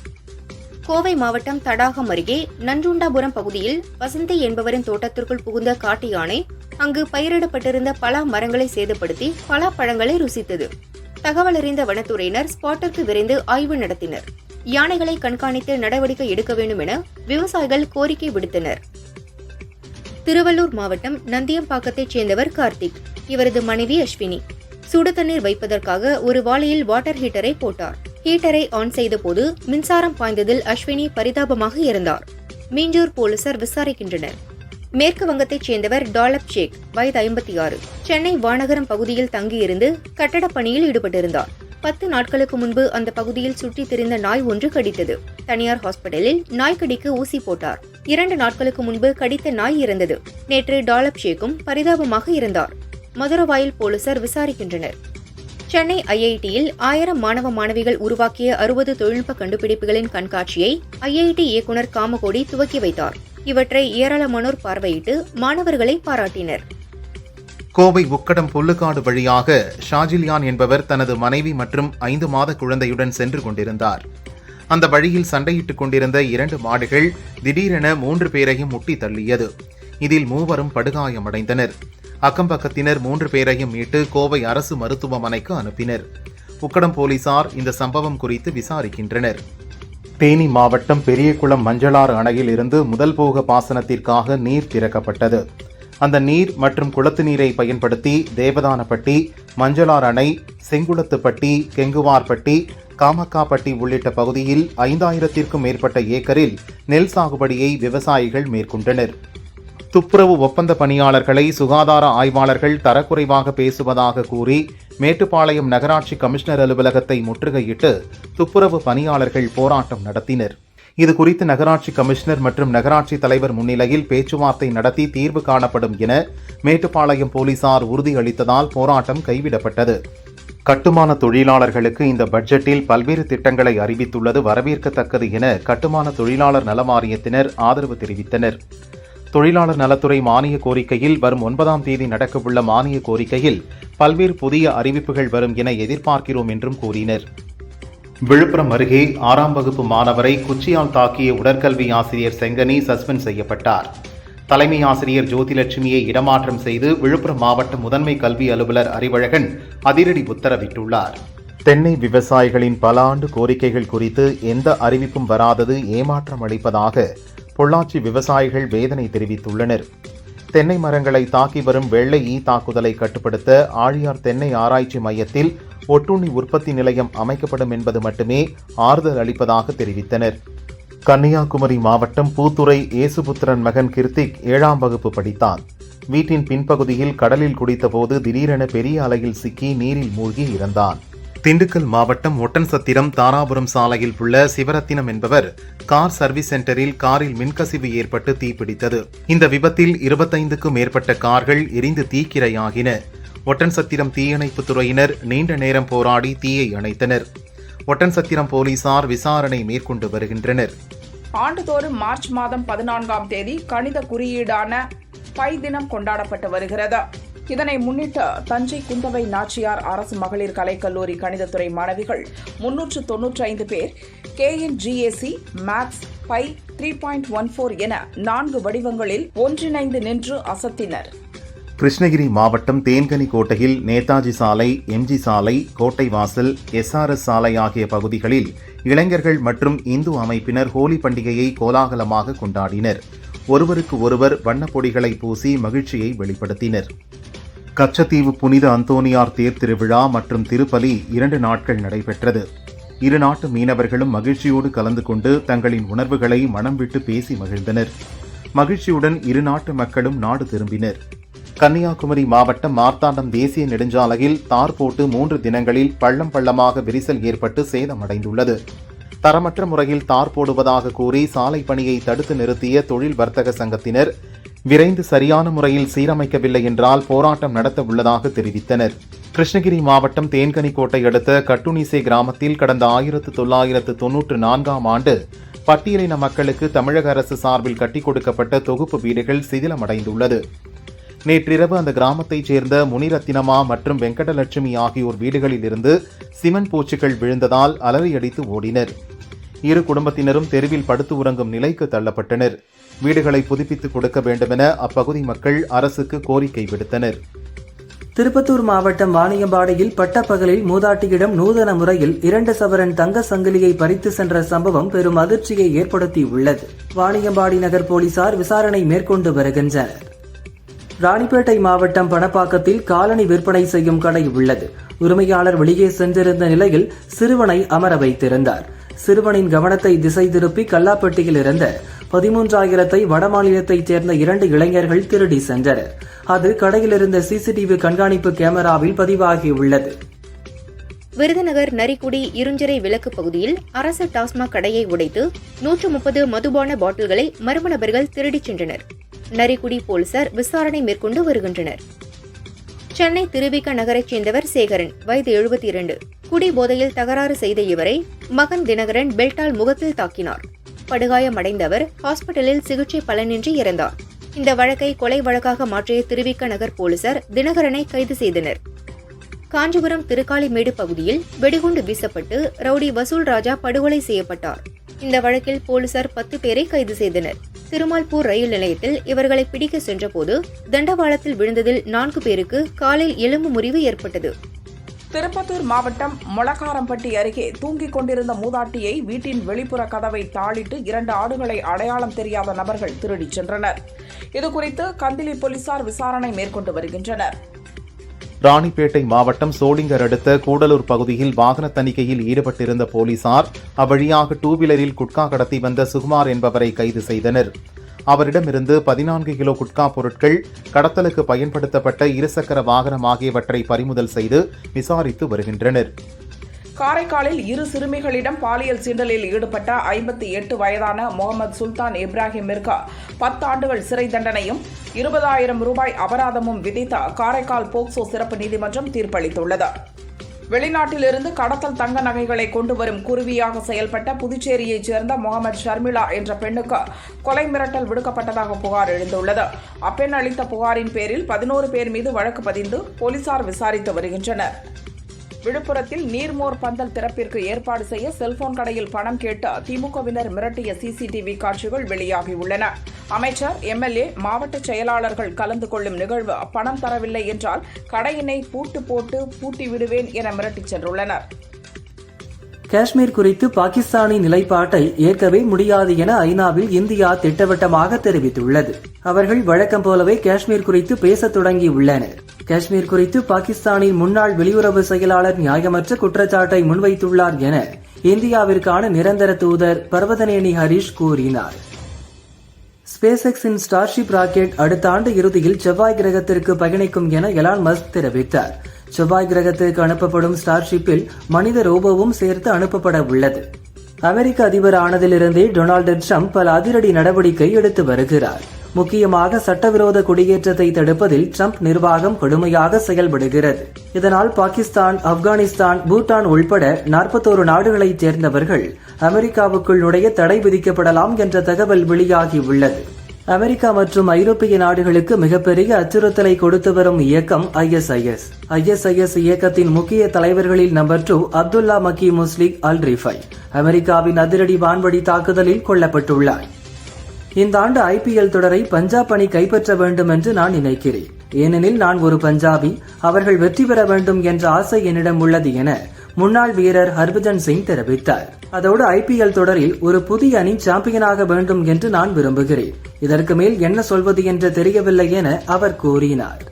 கோவை மாவட்டம் தடாகம் அருகே நஞ்சுண்டாபுரம் பகுதியில் வசந்தி என்பவரின் தோட்டத்திற்குள் புகுந்த காட்டு யானை அங்கு பயிரிடப்பட்டிருந்த பலா மரங்களை சேதப்படுத்தி பலா பழங்களை ருசித்தது. தகவல் அறிந்த வனத்துறையினர் ஸ்பாட்டிற்கு விரைந்து ஆய்வு நடத்தினர். யானைகளை கண்காணித்து நடவடிக்கை எடுக்க வேண்டும் என விவசாயிகள் கோரிக்கை விடுத்தனர். திருவள்ளூர் மாவட்டம் நந்தியம்பாக்கத்தைச் சேர்ந்தவர் கார்த்திக். இவரது மனைவி அஸ்வினி சுடு தண்ணீர் வைப்பதற்காக ஒரு வாளியில் வாட்டர் ஹீட்டரை போட்டார். ஹீட்டரை ஆன் செய்தபோது மின்சாரம் பாய்ந்ததில் அஸ்வினி பரிதாபமாக இறந்தார். மீஞ்சூர் போலீசார் விசாரிக்கின்றனர். மேற்கு வங்கத்தைச் சேர்ந்தவர் டாலப் ஷேக், வயது 56. சென்னை வானகரம் பகுதியில் தங்கியிருந்து கட்டடப் பணியில் ஈடுபட்டிருந்தார். 10 நாட்களுக்கு முன்பு அந்த பகுதியில் சுற்றித் திரிந்த நாய் ஒன்று கடித்தது. தனியார் ஹாஸ்பிட்டலில் நாய்க்கடிக்கு ஊசி போட்டார். 2 நாட்களுக்கு முன்பு கடித்த நாய் இறந்தது. நேற்று டாலப் ஷேக்கும் பரிதாபமாக இறந்தார். மதுரவாயல் போலீசார் விசாரிக்கின்றனர். சென்னை ஐஐடியில் 1000 மாணவ மாணவிகள் உருவாக்கிய 60 தொழில்நுட்ப கண்டுபிடிப்புகளின் கண்காட்சியை ஐஐடி இயக்குநர் காமகோடி துவக்கி வைத்தார். இவற்றை ஏராளமானோர் பார்வையிட்டு மாணவர்களை பாராட்டினர். கோவை உக்கடம் புல்லுக்காடு வழியாக ஷாஜில்யான் என்பவர் தனது மனைவி மற்றும் 5 மாத குழந்தையுடன் சென்று கொண்டிருந்தார். அந்த வழியில் சண்டையிட்டுக் கொண்டிருந்த 2 மாடுகள் திடீரென 3 பேரையும் முட்டி தள்ளியது. இதில் 3 படுகாயமடைந்தனர். அக்கம்பக்கத்தினர் 3 பேரையும் மீட்டு கோவை அரசு மருத்துவமனைக்கு அனுப்பினர். உக்கடம் போலீசார் இந்த சம்பவம் குறித்து விசாரிக்கின்றனர். தேனி மாவட்டம் பெரியகுளம் மஞ்சளாறு அணையில் இருந்து முதல் போக பாசனத்திற்காக நீர் திறக்கப்பட்டது. அந்த நீர் மற்றும் குளத்து நீரை பயன்படுத்தி தேவதானப்பட்டி, மஞ்சளார் அணை, செங்குளத்துப்பட்டி, கெங்குவார்பட்டி, காமக்காப்பட்டி உள்ளிட்ட பகுதியில் 5000த்திற்கும் மேற்பட்ட ஏக்கரில் நெல் சாகுபடியை விவசாயிகள் மேற்கொண்டனர். துப்புரவு ஒப்பந்த பணியாளர்களை சுகாதார ஆய்வாளர்கள் தரக்குறைவாக பேசுவதாக கூறி மேட்டுப்பாளையம் நகராட்சி கமிஷனர் அலுவலகத்தை முற்றுகையிட்டு துப்புரவு பணியாளர்கள் போராட்டம் நடத்தினர். இதுகுறித்து நகராட்சி கமிஷனர் மற்றும் நகராட்சி தலைவர் முன்னிலையில் பேச்சுவார்த்தை நடத்தி தீர்வு காணப்படும் என மேட்டுப்பாளையம் போலீசார் உறுதியளித்ததால் போராட்டம் கைவிடப்பட்டது. கட்டுமான தொழிலாளர்களுக்கு இந்த பட்ஜெட்டில் பல்வேறு திட்டங்களை அறிவித்துள்ளது வரவேற்கத்தக்கது என கட்டுமான தொழிலாளர் நல வாரியத்தினர் ஆதரவு தெரிவித்தனர். தொழிலாளர் நலத்துறை மானிய கோரிக்கையில் வரும் 9ஆம் தேதி நடக்கவுள்ள மானிய கோரிக்கையில் பல்வேறு புதிய அறிவிப்புகள் வரும் என எதிர்பார்க்கிறோம் என்றும் கூறினர். விழுப்புரம் அருகே 6ஆம் வகுப்பு மாணவரை குச்சியால் தாக்கிய உடற்கல்வி ஆசிரியர் செங்கனி சஸ்பெண்ட் செய்யப்பட்டார். தலைமை ஆசிரியர் ஜோதிலட்சுமியை இடமாற்றம் செய்து விழுப்புரம் மாவட்ட முதன்மை கல்வி அலுவலர் அறிவழகன் அதிரடி உத்தரவிட்டுள்ளார். தென்னை விவசாயிகளின் பல ஆண்டு கோரிக்கைகள் குறித்து எந்த அறிவிப்பும் வராதது ஏமாற்றம் அளிப்பதாக பொள்ளாச்சி விவசாயிகள் வேதனை தெரிவித்துள்ளனர். தென்னை மரங்களை தாக்கி வரும் வெள்ளை ஈ தாக்குதலை கட்டுப்படுத்த ஆழியார் தென்னை ஆராய்ச்சி மையத்தில் ஒட்டுண்ணி உற்பத்தி நிலையம் அமைக்கப்படும் என்பது மட்டுமே ஆறுதல் அளிப்பதாக தெரிவித்தனர். கன்னியாகுமரி மாவட்டம் பூத்துறை ஏசுபுத்திரன் மகன் கிருத்திக் 7ஆம் வகுப்பு படித்தான். வீட்டின் பின்பகுதியில் கடலில் குடித்தபோது திடீரென பெரிய அலையில் சிக்கி நீரில் மூழ்கி இறந்தான். திண்டுக்கல் மாவட்டம் ஒட்டன்சத்திரம் தாராபுரம் சாலையில் உள்ள சிவரத்தினம் என்பவர் கார் சர்வீஸ் சென்டரில் காரில் மின்கசிவு ஏற்பட்டு தீப்பிடித்தது. இந்த விபத்தில் 25க்கும் மேற்பட்ட கார்கள் எரிந்து தீக்கிரையாகின. ஒட்டன்சத்திரம் தீயணைப்புத் துறையினர் நீண்ட நேரம் போராடி தீயை அணைத்தனர். ஒட்டன்சத்திரம் போலீசார் விசாரணை மேற்கொண்டு வருகின்றனர். ஆண்டுதோறும் மார்ச் மாதம் 14ஆம் தேதி கணித குறியீடான பை தினம் கொண்டாடப்பட்டு வருகிறது. இதனை முன்னிட்டு தஞ்சை குந்தவை நாச்சியார் அரசு மகளிர் கலைக்கல்லூரி கணிதத்துறை மாணவிகள் 395 பேர் KNGAC மேத்ஸ் பை 3.14 என 4 வடிவங்களில் ஒன்றிணைந்து நின்று அசத்தினர். கிருஷ்ணகிரி மாவட்டம் தேன்கனிக்கோட்டையில் நேதாஜி சாலை, MG சாலை, கோட்டை வாசல், SRS சாலை ஆகிய பகுதிகளில் இளைஞர்கள் மற்றும் இந்து அமைப்பினர் ஹோலி பண்டிகையை கோலாகலமாக கொண்டாடினர். ஒருவருக்கு ஒருவர் வண்ணப்பொடிகளை பூசி மகிழ்ச்சியை வெளிப்படுத்தினர். கச்சத்தீவு புனித அந்தோனியார் தேர் திருவிழா மற்றும் திருப்பலி 2 நாட்கள் நடைபெற்றது. இரு நாட்டு மீனவர்களும் மகிழ்ச்சியோடு கலந்து கொண்டு தங்களின் உணர்வுகளை மனம் விட்டு பேசி மகிழ்ந்தனர். மகிழ்ச்சியுடன் இரு நாட்டு மக்களும் நாடு திரும்பினர். கன்னியாகுமரி மாவட்டம் மார்த்தாண்டம் தேசிய நெடுஞ்சாலையில் தார் போட்டு 3 தினங்களில் பள்ளம் பள்ளமாக விரிசல் ஏற்பட்டு சேதமடைந்துள்ளது. தரமற்ற முறையில் தார் போடுவதாக கூறி சாலை பணியை தடுத்து நிறுத்திய தொழில் வர்த்தக சங்கத்தினர் விரைந்து சரியான முறையில் சீரமைக்கவில்லை என்றால் போராட்டம் நடத்த உள்ளதாக தெரிவித்தனர். கிருஷ்ணகிரி மாவட்டம் தேன்கனிக்கோட்டை அடுத்த கட்டுனிசே கிராமத்தில் கடந்த 1994ஆம் ஆண்டு பட்டியலின மக்களுக்கு தமிழக அரசு சார்பில் கட்டிக் கொடுக்கப்பட்ட தொகுப்பு வீடுகள் சிதிலமடைந்துள்ளது. நேற்றிரவு அந்த கிராமத்தைச் சேர்ந்த முனிரத்தினமா மற்றும் வெங்கடலட்சுமி ஆகியோர் வீடுகளில் இருந்து சிமெண்ட் பூச்சிகள் விழுந்ததால் அலறியடித்து ஓடினர். இரு குடும்பத்தினரும் தெருவில் படுத்து உறங்கும் நிலைக்கு தள்ளப்பட்டனர். வீடுகளை புதுப்பித்துக் கொடுக்க வேண்டுமென அப்பகுதி மக்கள் அரசுக்கு கோரிக்கை விடுத்தனர். திருப்பத்தூர் மாவட்டம் வாணியம்பாடியில் பட்டப்பகலில் மூதாட்டியிடம் நூதன முறையில் 2 சவரன் தங்க சங்கிலியை பறித்து சென்ற சம்பவம் பெரும் அதிர்ச்சியை ஏற்படுத்தியுள்ளது. வாணியம்பாடி நகர் போலீசார் விசாரணை மேற்கொண்டு வருகின்றனர். ராணிப்பேட்டை மாவட்டம் பணப்பாக்கத்தில் காலணி விற்பனை செய்யும் கடை உள்ளது. உரிமையாளர் வெளியே சென்றிருந்த நிலையில் சிறுவனை அமர வைத்திருந்தார். சிறுவனின் கவனத்தை திசை திருப்பி கல்லாப்பட்டியில் இருந்த 13,000 வடமாநிலத்தைச் சேர்ந்த 2 இளைஞர்கள் திருடி சென்றனர். அது கடையில் இருந்த CCTV கண்காணிப்பு கேமராவில் பதிவாகியுள்ளது. விருதுநகர் நரிக்குடி இருஞ்சரை விலக்கு பகுதியில் அரசு டாஸ்மாக் கடையை உடைத்து 130 மதுபான பாட்டில்களை மர்ம நபர்கள் திருடிச் சென்றனர். நரிக்குடி போலீசார் விசாரணை மேற்கொண்டு வருகின்றனர். சென்னை திருவிக நகரைச் சேர்ந்தவர் சேகரன், வயது 72. குடி போதையில் தகராறு செய்த இவரை மகன் தினகரன் பெல்ட்டால் முகத்தில் தாக்கினார். படுகாயமடைந்தவர் ஹாஸ்பிட்டலில் சிகிச்சை பலனின்றி இறந்தார். இந்த வழக்கை கொலை வழக்காக மாற்றிய திருவிக நகர் போலீசார் தினகரனை கைது செய்தனர். காஞ்சிபுரம் திருக்காளிமேடு பகுதியில் வெடிகுண்டு வீசப்பட்டு ரவுடி வசூல் ராஜா படுகொலை செய்யப்பட்டார். இந்த வழக்கில் போலீசார் 10 பேரை கைது செய்தனர். திருமால்பூர் ரயில் நிலையத்தில் இவர்களை பிடிக்க சென்றபோது தண்டவாளத்தில் விழுந்ததில் 4 பேருக்கு காலில் எலும்பு முறிவு ஏற்பட்டது. திருப்பத்தூர் மாவட்டம் மொளக்காரம்பட்டி அருகே தூங்கிக் கொண்டிருந்த மூதாட்டியை வீட்டின் வெளிப்புற கதவை தாளிட்டு 2 ஆடுகளை அடையாளம் தெரியாத நபர்கள் திருடிச் சென்றனர். இதுகுறித்து கந்திலி போலீசார் விசாரணை மேற்கொண்டு வருகின்றனர். ராணிப்பேட்டை மாவட்டம் சோளிங்கர் அடுத்த கூடலூர் பகுதியில் வாகன தணிக்கையில் ஈடுபட்டிருந்த போலீசார் அவ்வழியாக 2 வீலரில் குட்கா கடத்தி வந்த சுகுமார் என்பவரை கைது செய்தனர். அவரிடமிருந்து 14 கிலோ குட்கா பொருட்கள், கடத்தலுக்கு பயன்படுத்தப்பட்ட இருசக்கர வாகனம் ஆகியவற்றை பறிமுதல் செய்து விசாரித்து வருகின்றனர். காரைக்காலில் 2 சிறுமிகளிடம் பாலியல் சீண்டலில் ஈடுபட்ட 58 வயதான முகமது சுல்தான் இப்ராஹிமிற்கு 10 ஆண்டுகள் சிறை தண்டனையும் 20,000 ரூபாய் அபராதமும் விதித்த காரைக்கால் போக்சோ சிறப்பு நீதிமன்றம் தீர்ப்பளித்துள்ளது. வெளிநாட்டிலிருந்து கடத்தல் தங்க நகைகளை கொண்டு வரும் குருவியாக செயல்பட்ட புதுச்சேரியைச் சேர்ந்த முகமது ஷர்மிளா என்ற பெண்ணுக்கு கொலை மிரட்டல் விடுக்கப்பட்டதாக புகார் எழுந்துள்ளது. அப்பெண் அளித்த புகாரின் பேரில் 11 பேர் மீது வழக்கு பதிந்து போலீசார் விசாரித்து வருகின்றனர். விழுப்புரத்தில் நீர்மோர் பந்தல் திறப்பிற்கு ஏற்பாடு செய்ய செல்போன் கடையில் பணம் கேட்டு திமுகவினர் மிரட்டிய சிசிடிவி காட்சிகள் வெளியாகியுள்ளன. அமைச்சர், எம்எல்ஏ, மாவட்ட செயலாளர்கள் கலந்து கொள்ளும் நிகழ்வு பணம் தரவில்லை என்றால் கடையினை பூட்டு போட்டு பூட்டி விடுவேன் என மிரட்டிச் சென்றுள்ளனர். காஷ்மீர் குறித்து பாகிஸ்தானின் நிலைப்பாட்டை ஏற்கவே முடியாது என ஐநாவில் இந்தியா திட்டவட்டமாக தெரிவித்துள்ளது. அவர்கள் வழக்கம் போலவே காஷ்மீர் குறித்து பேசத் தொடங்கியுள்ளனர். காஷ்மீர் குறித்து பாகிஸ்தானின் முன்னாள் வெளியுறவு செயலாளர் நியாயமற்ற குற்றச்சாட்டை முன்வைத்துள்ளார் என இந்தியாவிற்கான நிரந்தர தூதர் பர்வதனேனி ஹரிஷ் கூறினார். ஸ்பேஸ் எக்ஸின் ஸ்டார்ஷிப் ராக்கெட் அடுத்த ஆண்டு இறுதியில் செவ்வாய் கிரகத்திற்கு பயணிக்கும் என எலான் மஸ்க் தெரிவித்தார். செவ்வாய் கிரகத்திற்கு அனுப்பப்படும் ஸ்டார்ஷிப்பில் மனித ரோபோவும் சேர்த்து அனுப்பப்பட உள்ளது. அமெரிக்க அதிபர் ஆனதிலிருந்தே டொனால்டு ட்ரம்ப் பல அதிரடி நடவடிக்கை எடுத்து வருகிறார். முக்கியமாக சட்டவிரோத குடியேற்றத்தை தடுப்பதில் ட்ரம்ப் நிர்வாகம் கடுமையாக செயல்படுகிறது. இதனால் பாகிஸ்தான், ஆப்கானிஸ்தான், பூட்டான் உள்பட 41 நாடுகளைச் சேர்ந்தவர்கள் அமெரிக்காவுக்குள் நுழைய தடை விதிக்கப்படலாம் என்ற தகவல் வெளியாகியுள்ளது. அமெரிக்கா மற்றும் ஐரோப்பிய நாடுகளுக்கு மிகப்பெரிய அச்சுறுத்தலை கொடுத்து வரும் இயக்கம் ISIS. ISIS இயக்கத்தின் முக்கிய தலைவர்களில் நம்பர் 2 அப்துல்லா மக்கி முஸ்லிக் அல் ரிஃபை அமெரிக்காவின் அதிரடி வான்வழி தாக்குதலில் கொல்லப்பட்டுள்ளார். இந்த ஆண்டு IPL தொடரை பஞ்சாப் அணி கைப்பற்ற வேண்டும் என்று நான் நினைக்கிறேன். ஏனெனில் நான் ஒரு பஞ்சாபி, அவர்கள் வெற்றி பெற வேண்டும் என்ற ஆசை என்னிடம் உள்ளது என முன்னாள் வீரர் ஹர்பஜன் சிங் தெரிவித்தார். அதோடு IPL தொடரில் ஒரு புதிய அணி சாம்பியனாக வேண்டும் என்று நான் விரும்புகிறேன். இதற்கு மேல் என்ன சொல்வது என்று தெரியவில்லை என அவர் கூறினார்.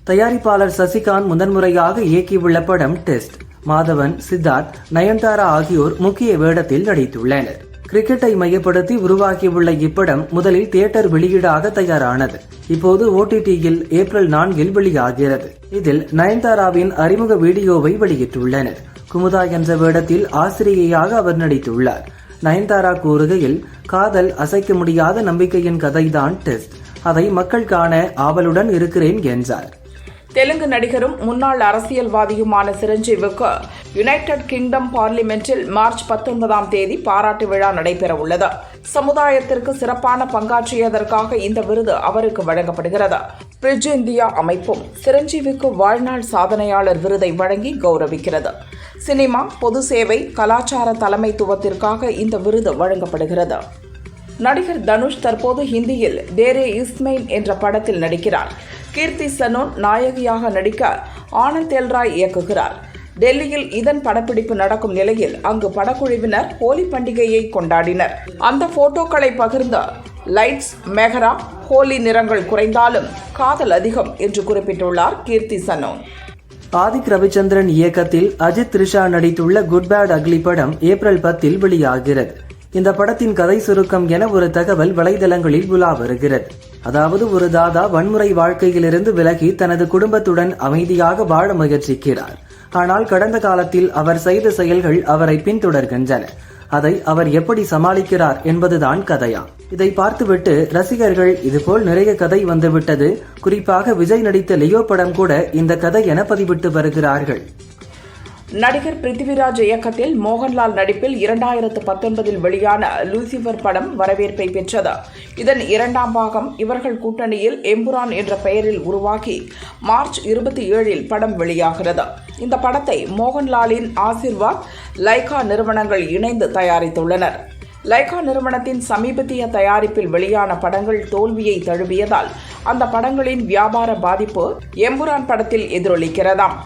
தயாரிப்பாளர் சசிகாந்த் முதன்முறையாக இயக்கியுள்ள படம் டெஸ்ட். மாதவன், சித்தார்த், நயன்தாரா ஆகியோர் முக்கிய வேடத்தில் நடித்துள்ளனர். கிரிக்கெட்டை மையப்படுத்தி உருவாக்கியுள்ள இப்படம் முதலில் தியேட்டர் வெளியீடாக தயாரானது. இப்போது OTTயில் ஏப்ரல் 4 வெளியாகிறது. இதில் நயன்தாராவின் அறிமுக வீடியோவை வெளியிட்டுள்ளனர். குமுதா என்ற வேடத்தில் ஆசிரியையாக அவர் நடித்துள்ளார். நயன்தாரா கூறுகையில், காதல் அசைக்க முடியாத நம்பிக்கையின் கதைதான் டெஸ்ட். அதை மக்கள் காண ஆவலுடன் இருக்கிறேன் என்றார். தெலுங்கு நடிகரும் முன்னாள் அரசியல்வாதியுமான சிரஞ்சீவிக்கு யுனைடெட் கிங்டம் பார்லிமெண்டில் மார்ச் 19ஆம் தேதி பாராட்டு விழா நடைபெறவுள்ளது. சமுதாயத்திற்கு சிறப்பான பங்காற்றியதற்காக இந்த விருது அவருக்கு வழங்கப்படுகிறது. பிரிட்ஜ் இந்தியா அமைப்பும் சிரஞ்சீவிக்கு வாழ்நாள் சாதனையாளர் விருதை வழங்கி கௌரவிக்கிறது. சினிமா, பொது சேவை, கலாச்சார தலைமைத்துவத்திற்காக இந்த விருது வழங்கப்படுகிறது. நடிகர் தனுஷ் தற்போது ஹிந்தியில் தேரே இஸ்மைன் என்ற படத்தில் நடிக்கிறார். கீர்த்தி சனோன் நாயகியாக நடிக்க ஆனந்த் எல் ராய் இயக்குகிறார். டெல்லியில் இதன் படப்பிடிப்பு நடக்கும் நிலையில் அங்கு படக்குழுவினர் ஹோலி பண்டிகையை கொண்டாடினர். அந்த போட்டோக்களை பகிர்ந்த லைட்ஸ், மெஹரா, ஹோலி நிறங்கள் குறைந்தாலும் காதல் அதிகம் என்று குறிப்பிட்டுள்ளார் கீர்த்தி சனோன். ஆதிக் ரவிச்சந்திரன் இயக்கத்தில் அஜித், த்ரிஷா நடித்துள்ள குட் பேட் அக்லி படம் ஏப்ரல் 10 வெளியாகிறது. இந்த படத்தின் கதை சுருக்கம் என ஒரு தகவல் வலைதளங்களில் உலா வருகிறது. அதாவது, ஒரு தாதா வன்முறை வாழ்க்கையிலிருந்து விலகி தனது குடும்பத்துடன் அமைதியாக வாழ முயற்சிக்கிறார். ஆனால் கடந்த காலத்தில் அவர் செய்த செயல்கள் அவரை பின்தொடர்கின்றன. அதை அவர் எப்படி சமாளிக்கிறார் என்பதுதான் கதையா. இதை பார்த்துவிட்டு ரசிகர்கள் இதுபோல் நிறைய கதை வந்துவிட்டது, குறிப்பாக விஜய் நடித்த லியோ படம் கூட இந்த கதை என பதிவிட்டு வருகிறார்கள். நடிகர் பிருத்திவிராஜ் இயக்கத்தில் மோகன்லால் நடிப்பில் 2019 வெளியான லூசிபர் படம் வரவேற்பை பெற்றது. இதன் இரண்டாம் பாகம் இவர்கள் கூட்டணியில் எம்புரான் என்ற பெயரில் உருவாகி மார்ச் 27 படம் வெளியாகிறது. இந்த படத்தை மோகன்லாலின் ஆசிர்வாத், லைகா நிறுவனங்கள் இணைந்து தயாரித்துள்ளனர். லைகா நிறுவனத்தின் சமீபத்திய தயாரிப்பில் வெளியான படங்கள் தோல்வியை தழுவியதால் அந்த படங்களின் வியாபார பாதிப்பு எம்புரான் படத்தில் எதிரொலிக்கிறதாம்.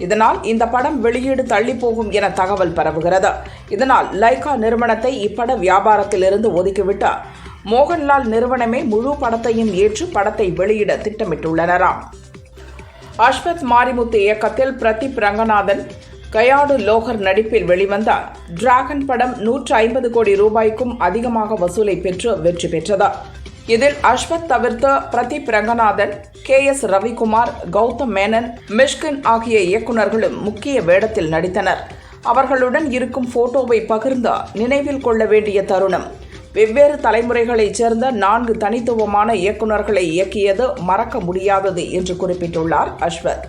இதனால் இந்த படம் வெளியீடு தள்ளிப்போகும் என தகவல் பரவுகிறது. இதனால் லைகா நிறுவனத்தை இப்பட வியாபாரத்திலிருந்து ஒதுக்கிவிட்டு மோகன்லால் நிறுவனமே முழு படத்தையும் ஏற்று படத்தை வெளியிட திட்டமிட்டுள்ளனராம். அஸ்வத் மாரிமுத்து இயக்கத்தில் பிரதீப் ரங்கநாதன், கயாடு லோகர் நடிப்பில் வெளிவந்த டிராகன் படம் 150 கோடி ரூபாய்க்கும் அதிகமாக வசூலை பெற்று வெற்றி பெற்றது. இதில் அஸ்வத் தவிர்த்து பிரதீப் ரங்கநாதன், KS ரவிக்குமார், கௌதம் மேனன், மிஷ்கின் ஆகிய இயக்குநர்களும் முக்கிய வேடத்தில் நடித்தனர். அவர்களுடன் இருக்கும் போட்டோவை பகிர்ந்து நினைவில் கொள்ள வேண்டிய தருணம். வெவ்வேறு தலைமுறைகளைச் சேர்ந்த 4 தனித்துவமான இயக்குநர்களை இயக்கியது மறக்க முடியாதது என்று குறிப்பிட்டுள்ளார் அஸ்வத்.